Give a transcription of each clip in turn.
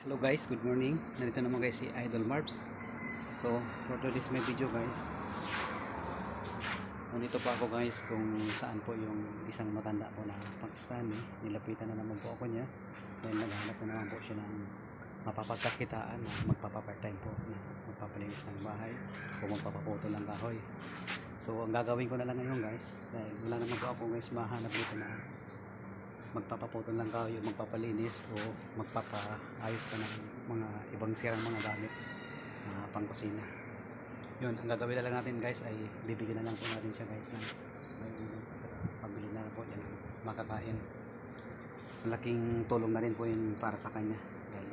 Hello guys, good morning. Narito naman guys si Idol Marbs. So, for today's my video guys, nandito pa ako guys kung saan po yung isang matanda po na Pakistani. Nilapitan na naman po ako niya. Dahil naghanap po naman po siya ng mapapagkakitaan na magpapapart-time po na magpapalinis ng bahay o magpapaputo ng kahoy. So, ang gagawin ko na lang ngayon guys, dahil wala naman po ako guys mahanap dito na magpapaputol lang kahoy o magpapalinis o magpapaayos pa ng mga ibang sirang mga gamit na pangkusina. Yun, ang gagawin na lang natin guys ay bibigyan na lang po natin siya guys ng pabili na lang po yan makakain. Malaking tulong na rin po yun para sa kanya dahil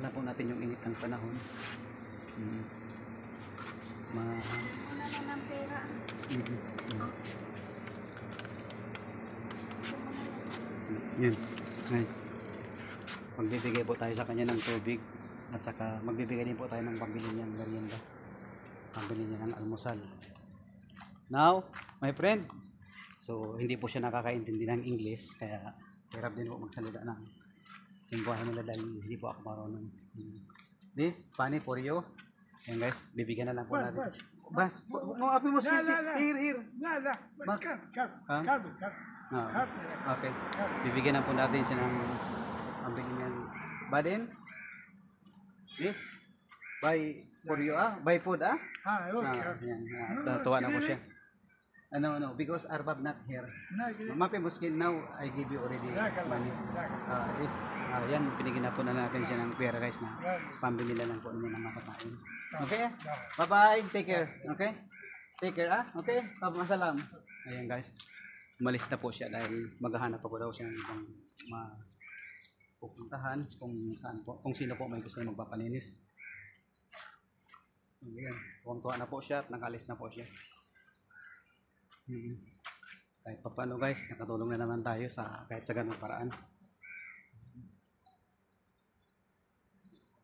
alam po natin yung init ng panahon. Wala na ng pera. Yun guys, magbibigay po tayo sa kanya ng tubig at saka magbibigay din po tayo ng pambili niyang merienda, pambili niya ng almusal. Now my friend, so hindi po siya nakakaintindi ng English kaya hirap din po magsalita ng lingwahe nila dahil hindi po ako marunong. This funny for you. Yan guys, bibigyan na lang po natin. Bas, no api mo here. Max. Okay. Bibigyan na po natin siya ng pambili niyang badin. This buy for you buy food okay. Tuwa na po siya. No, because Arbab not here. Mapi muskin now I give you already money. Yan, pinigyan na po na natin siya ng pera guys na pambili na lang po niya ng makakain. Okay? Bye-bye. Take care. Okay? Take care Okay? Masalam. Ayan guys. Umalis na po siya dahil maghahanap pa po daw siya ng ibang pupuntahan kung saan po, kung sino po may gusto na magpapalinis. So, yan. Tuwang-tuwa na po siya at nakalis na po siya. Kahit pa paano guys, nakatulong na naman tayo sa kahit sa ganung paraan.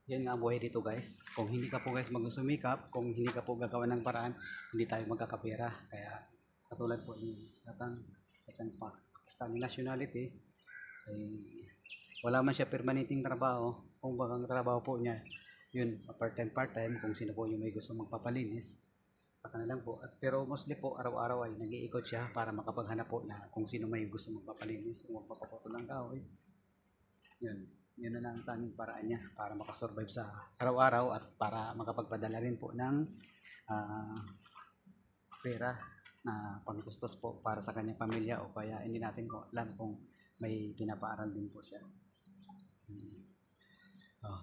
Yan nga ang buhay dito guys. Kung hindi ka po guys magsusumikap, kung hindi ka po gagawa ng paraan, hindi tayo magkakapera. Kaya katulad po ni Tatang, isang Pakistani nationality, ay wala man siya permanenteng trabaho. Kung bagang trabaho po niya, yun, part-time, kung sino po yung may gusto magpapalinis, sa kanilang po. Pero mostly po, araw-araw ay nag-iikot siya para makapaghanap po na kung sino may gusto magpapalinis o magpapapoto ng kahoy. Yun na lang ang tanging paraan niya para makasurvive sa araw-araw at para makapagpadala rin po ng pera na pangkustos po para sa kanyang pamilya o kaya hindi natin po alam kung may pinapaaral din po siya.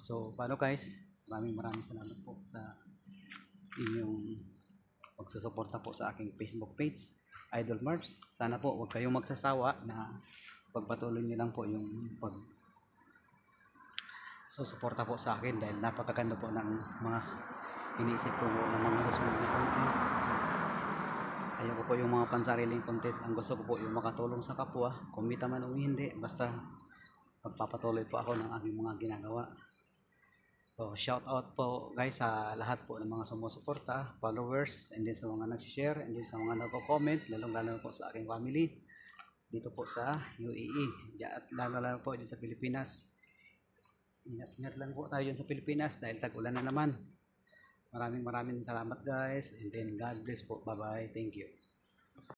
So paano guys, maraming salamat po sa inyong pagsusuporta po sa aking Facebook page Idol Marbs. Sana po huwag kayong magsasawa na pagpatuloy niyo lang po yung susuporta po sa akin dahil napakaganda po ng mga iniisip ko po ng mga susunod na content. Ayoko po yung mga pansariling content. Ang gusto ko po yung makatulong sa kapwa, kumita man o hindi, basta magpapatuloy po ako ng aking mga ginagawa. So shout out po guys sa lahat po ng mga sumusuporta, followers, and then sa mga nag-share, and then sa mga nagko-comment, lalong-lalo po sa aking family dito po sa UAE at lalo-lalo po dito sa Pilipinas. Ingat lang po tayo dyan sa Pilipinas dahil tag-ulan na naman. Maraming salamat guys, and then God bless po. Bye bye. Thank you.